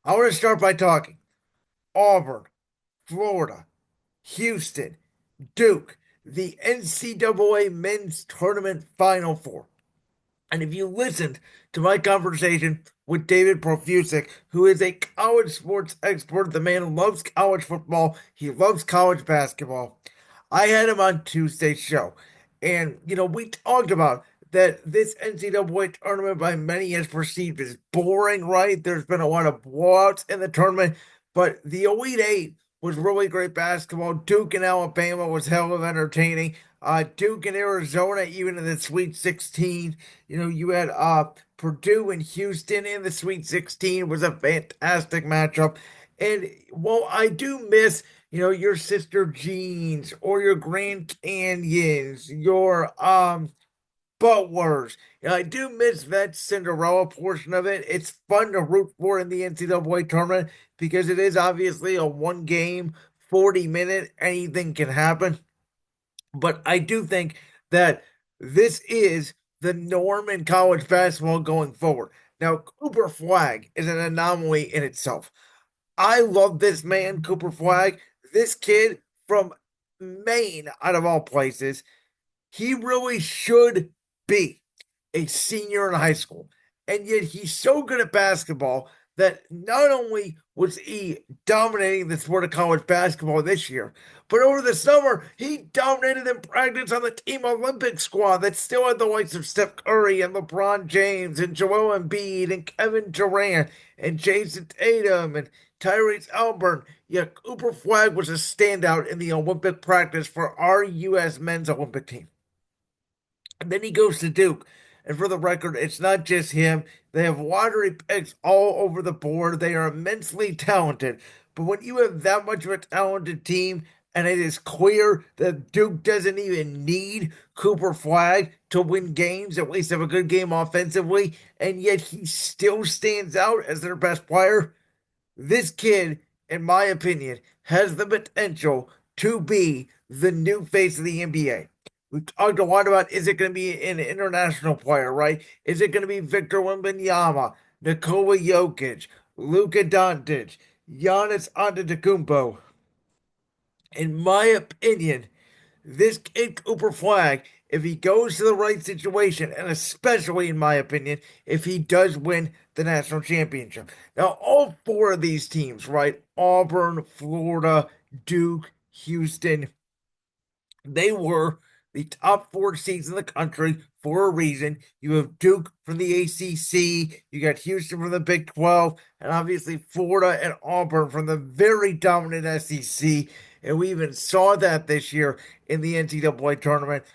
I want to start by talking Auburn, Florida, Houston, Duke, the NCAA men's tournament Final Four. And if you listened to my conversation with David Profusik, who is a college sports expert, the man loves college football, he loves college basketball. I had him on Tuesday's show. And, we talked about that this NCAA tournament by many is perceived as boring, right? There's been a lot of blowouts in the tournament, but the Elite Eight was really great basketball. Duke and Alabama was hell of entertaining. Duke and Arizona, even in the Sweet 16. You had Purdue and Houston in the Sweet 16 was a fantastic matchup. And while I do miss, your Sister Jeans or your Grand Canyons, your Butlers, I do miss that Cinderella portion of it. It's fun to root for in the NCAA tournament because it is obviously a one game, 40-minute, anything can happen. But I do think that this is the norm in college basketball going forward. Now, Cooper Flagg is an anomaly in itself. I love this man, Cooper Flagg. This kid from Maine, out of all places, he really should be a senior in high school. And yet he's so good at basketball that not only was he dominating the sport of college basketball this year, but over the summer, he dominated in practice on the Team Olympic squad that still had the likes of Steph Curry and LeBron James and Joel Embiid and Kevin Durant and Jason Tatum and Tyrese Alburn. Yeah, Cooper Flagg was a standout in the Olympic practice for our U.S. men's Olympic team. And then he goes to Duke. And for the record, it's not just him. They have lottery picks all over the board. They are immensely talented. But when you have that much of a talented team, and it is clear that Duke doesn't even need Cooper Flagg to win games, at least have a good game offensively, and yet he still stands out as their best player, this kid, in my opinion, has the potential to be the new face of the NBA. We've talked a lot about, is it going to be an international player, right? Is it going to be Victor Wembanyama, Nikola Jokic, Luka Doncic, Giannis Antetokounmpo? In my opinion, this kid Cooper Flagg, if he goes to the right situation, and especially in my opinion, if he does win the national championship. Now, all four of these teams, right? Auburn, Florida, Duke, Houston, they were the top four seeds in the country for a reason. You have Duke from the ACC, you got Houston from the Big 12, and obviously Florida and Auburn from the very dominant SEC. And we even saw that this year in the NCAA tournament.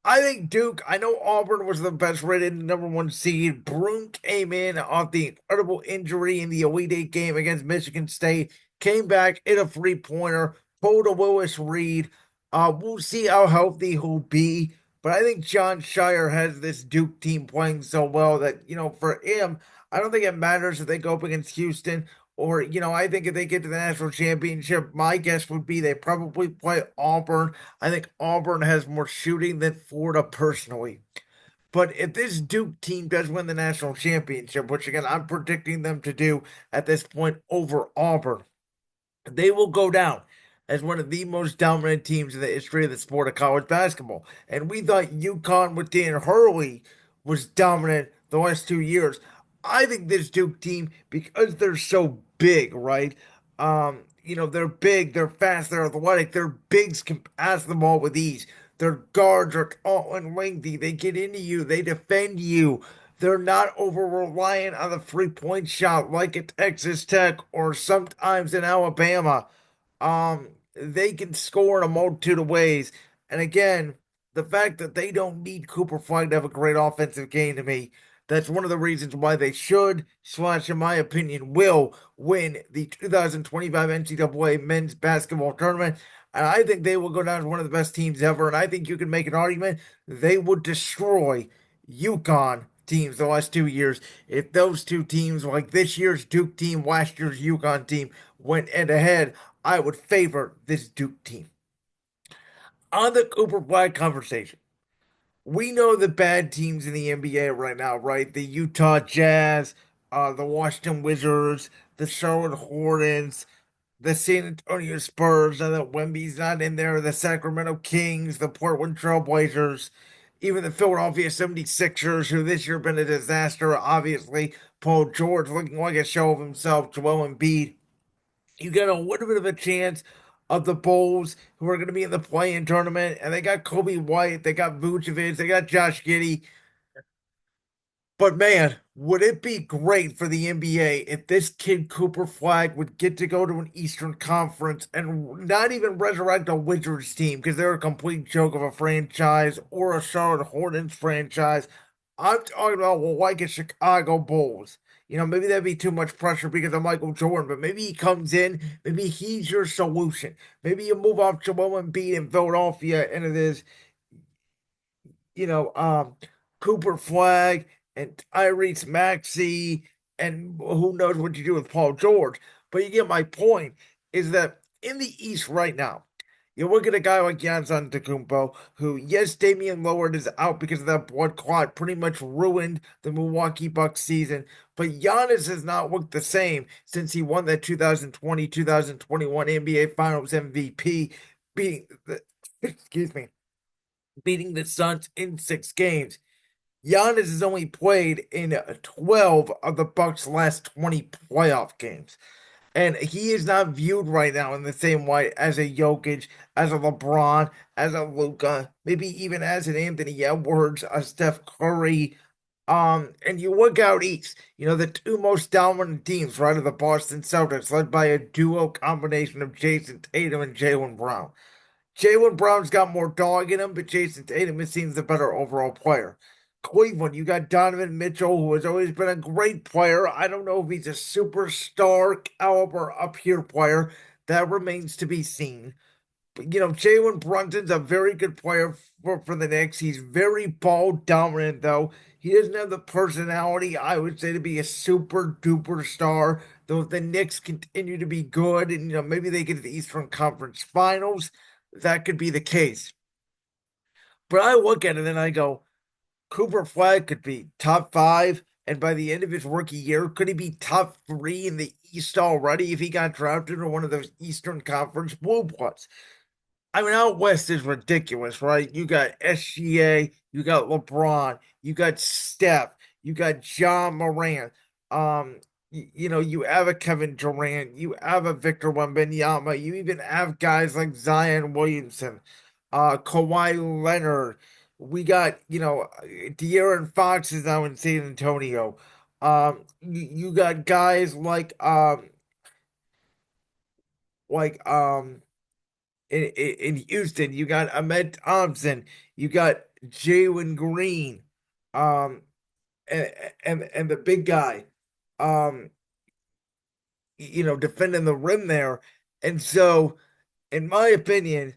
I think Duke, I know Auburn was the best rated number one seed. Broome came in off the incredible injury in the Elite Eight game against Michigan State, came back in a three pointer, pulled a Willis Reed. We'll see how healthy he'll be. But I think John Shire has this Duke team playing so well that, for him, I don't think it matters if they go up against Houston or, I think if they get to the national championship, my guess would be they probably play Auburn. I think Auburn has more shooting than Florida personally. But if this Duke team does win the national championship, which again I'm predicting them to do at this point over Auburn, they will go down as one of the most dominant teams in the history of the sport of college basketball. And we thought UConn with Dan Hurley was dominant the last 2 years. I think this Duke team, because they're so big, right? They're big, they're fast, they're athletic, their bigs can pass the ball with ease. Their guards are tall and lengthy. They get into you, they defend you. They're not over reliant on the 3 point shot like at Texas Tech or sometimes in Alabama. They can score in a multitude of ways. And again, the fact that they don't need Cooper Flagg to have a great offensive game to me, that's one of the reasons why they should, slash, in my opinion, will win the 2025 NCAA men's basketball tournament. And I think they will go down as one of the best teams ever. And I think you can make an argument they would destroy UConn teams the last 2 years if those two teams, like this year's Duke team, last year's UConn team, went head to head. I would favor this Duke team. On the Cooper Flagg conversation, we know the bad teams in the NBA right now, right? The Utah Jazz. the Washington Wizards, the Charlotte Hornets, the San Antonio Spurs, now that Wemby's not in there, the Sacramento Kings, the Portland Trailblazers, even the Philadelphia 76ers, who this year have been a disaster, obviously. Paul George looking like a show of himself, Joel Embiid. You get a little bit of a chance of the Bulls, who are going to be in the play-in tournament, and they got Kobe White, they got Vucevic, they got Josh Giddey. But man, would it be great for the NBA if this kid Cooper Flagg would get to go to an Eastern Conference and not even resurrect a Wizards team because they're a complete joke of a franchise or a Charlotte Hornets franchise. I'm talking about, well, like a Chicago Bulls. Maybe that'd be too much pressure because of Michael Jordan, but maybe he comes in, maybe he's your solution. Maybe you move off Joel Embiid in Philadelphia and it is you know, um, Cooper Flagg and Tyrese Maxey, and who knows what you do with Paul George. But you get my point is that in the East right now, you look at a guy like Giannis Antetokounmpo, who, yes, Damian Lillard is out because of that blood clot, pretty much ruined the Milwaukee Bucks season. But Giannis has not looked the same since he won that 2020-2021 NBA Finals MVP, beating the, excuse me, beating the Suns in 6 games. Giannis has only played in 12 of the Bucks' last 20 playoff games. And he is not viewed right now in the same way as a Jokic, as a LeBron, as a Luka, maybe even as an Anthony Edwards, a Steph Curry. And you look out east, the two most dominant teams, right, are the Boston Celtics, led by a duo combination of Jason Tatum and Jaylen Brown. Jaylen Brown's got more dog in him, but Jason Tatum seems the better overall player. Cleveland, you got Donovan Mitchell, who has always been a great player. I don't know if he's a superstar caliber up here player. That remains to be seen. But Jalen Brunson's a very good player for the Knicks. He's very ball dominant, though. He doesn't have the personality, I would say, to be a super duper star. Though if the Knicks continue to be good and maybe they get to the Eastern Conference Finals, that could be the case. But I look at it and I go, Cooper Flagg could be top five, and by the end of his rookie year, could he be top three in the East already if he got drafted in one of those Eastern Conference blue bloods? I mean, out west is ridiculous, right? You got SGA, you got LeBron, you got Steph, you got John Morant. You have a Kevin Durant, you have a Victor Wembanyama, you even have guys like Zion Williamson, Kawhi Leonard. We got, De'Aaron Fox is now in San Antonio. You got guys like in Houston, you got Ahmed Thompson, you got Jalen Green, um, and the big guy, um, defending the rim there. And so, in my opinion,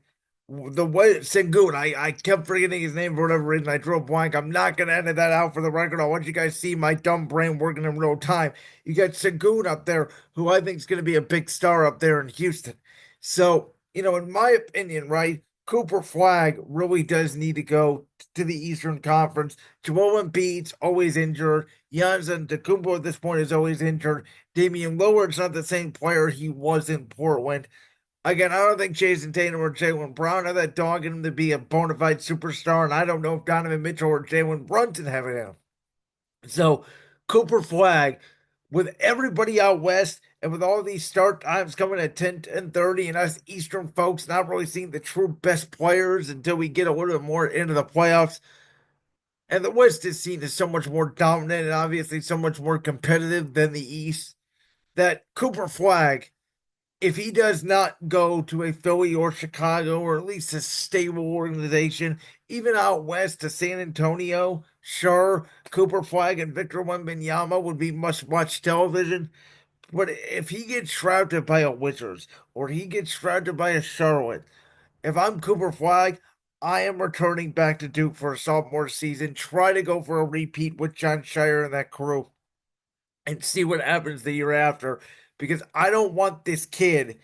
the way Sengun, I kept forgetting his name for whatever reason. I drew a blank. I'm not going to edit that out for the record. I want you guys to see my dumb brain working in real time. You got Sengun up there, who I think is going to be a big star up there in Houston. So, in my opinion, right, Cooper Flagg really does need to go to the Eastern Conference. Joel Embiid's always injured. Giannis Antetokounmpo at this point is always injured. Damian Lillard's not the same player he was in Portland. Again, I don't think Jason Tatum or Jaylen Brown have that dog in him to be a bona fide superstar, and I don't know if Donovan Mitchell or Jalen Brunson have it in him. So, Cooper Flagg, with everybody out west and with all these start times coming at 10 and 30, and us Eastern folks not really seeing the true best players until we get a little bit more into the playoffs, and the West is seen as so much more dominant and obviously so much more competitive than the East, that Cooper Flagg, if he does not go to a Philly or Chicago or at least a stable organization, even out west to San Antonio, sure, Cooper Flagg and Victor Wembanyama would be must-watch television. But if he gets shrouded by a Wizards or he gets shrouded by a Charlotte, if I'm Cooper Flagg, I am returning back to Duke for a sophomore season. Try to go for a repeat with John Shire and that crew and see what happens the year after because I don't want this kid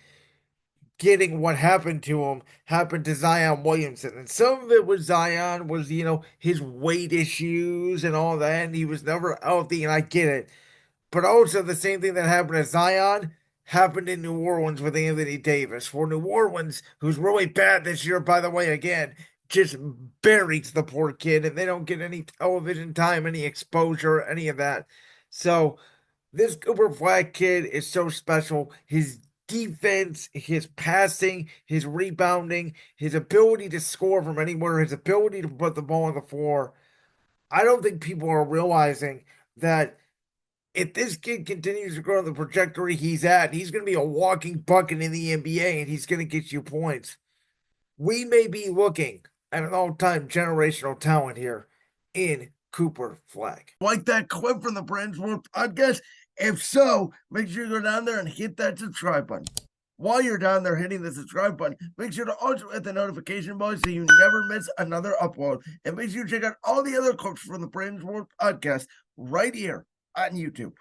getting what happened to him happened to Zion Williamson. And some of it was Zion was, his weight issues and all that, and he was never healthy, and I get it. But also the same thing that happened to Zion happened in New Orleans with Anthony Davis. For New Orleans, who's really bad this year, by the way, again, just buries the poor kid, and they don't get any television time, any exposure, any of that. So this Cooper Flagg kid is so special. His defense, his passing, his rebounding, his ability to score from anywhere, his ability to put the ball on the floor. I don't think people are realizing that if this kid continues to grow on the trajectory he's at, he's going to be a walking bucket in the NBA and he's going to get you points. We may be looking at an all time generational talent here in Cooper Flagg. Like that clip from the Brand's World podcast? If so, make sure you go down there and hit that subscribe button. While you're down there hitting the subscribe button, make sure to also hit the notification bell so you never miss another upload. And make sure you check out all the other clips from the Brand's World podcast right here on YouTube.